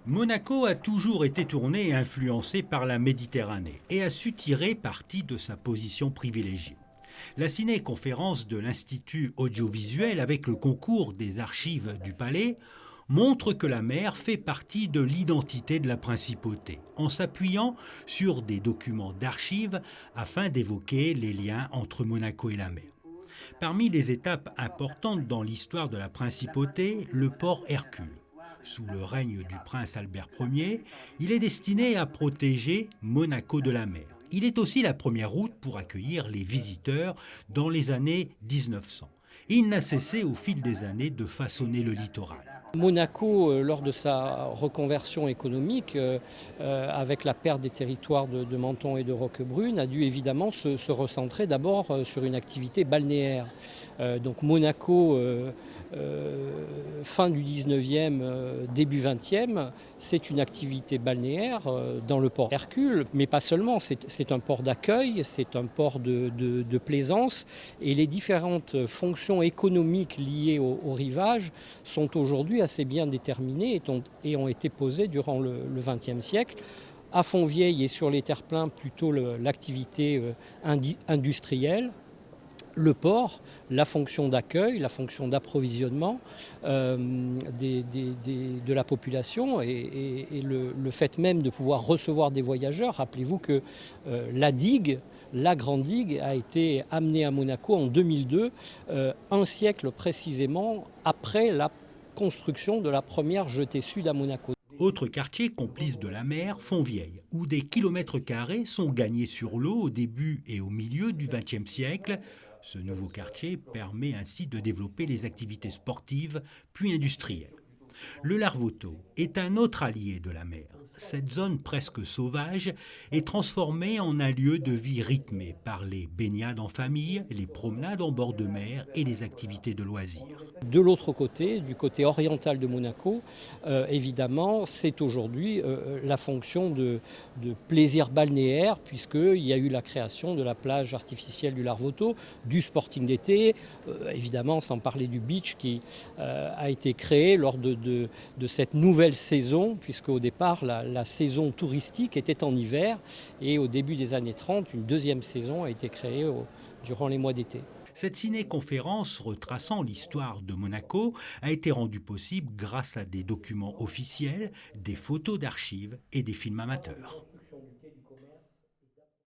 Monaco a toujours été tourné et influencé par la Méditerranée et a su tirer parti de sa position privilégiée. La ciné-conférence de l'Institut audiovisuel avec le concours des archives du palais montre que la mer fait partie de l'identité de la principauté, en s'appuyant sur des documents d'archives afin d'évoquer les liens entre Monaco et la mer. Parmi les étapes importantes dans l'histoire de la principauté, le port Hercule. Sous le règne du prince Albert Ier, il est destiné à protéger Monaco de la mer. Il est aussi la première route pour accueillir les visiteurs dans les années 1900. Et il n'a cessé au fil des années de façonner le littoral. Monaco, lors de sa reconversion économique, avec la perte des territoires de Menton et de Roquebrune, a dû évidemment se recentrer d'abord sur une activité balnéaire. Donc Monaco, fin du 19e, début 20e, c'est une activité balnéaire dans le port Hercule, mais pas seulement, c'est un port d'accueil, c'est un port de plaisance, et les différentes fonctions économiques liées au rivage sont aujourd'hui assez bien déterminées et ont été posées durant le XXe siècle. À Fontvieille et sur les terre-pleins, plutôt l'activité industrielle, le port, la fonction d'accueil, la fonction d'approvisionnement de la population et le fait même de pouvoir recevoir des voyageurs. Rappelez-vous que la digue, la grande digue, a été amenée à Monaco en 2002, un siècle précisément après la construction de la première jetée sud à Monaco. Autre quartier complice de la mer, Fontvieille, où des kilomètres carrés sont gagnés sur l'eau au début et au milieu du XXe siècle. Ce nouveau quartier permet ainsi de développer les activités sportives puis industrielles. Le Larvoto est un autre allié de la mer. Cette zone presque sauvage est transformée en un lieu de vie rythmé par les baignades en famille, les promenades en bord de mer et les activités de loisirs. De l'autre côté, du côté oriental de Monaco, évidemment, c'est aujourd'hui la fonction de plaisir balnéaire, puisqu'il y a eu la création de la plage artificielle du Larvoto, du sporting d'été, évidemment sans parler du beach qui a été créé lors de cette nouvelle saison, puisque au départ la saison touristique était en hiver, et au début des années 30, une deuxième saison a été créée durant les mois d'été. Cette ciné-conférence retraçant l'histoire de Monaco a été rendue possible grâce à des documents officiels, des photos d'archives et des films amateurs.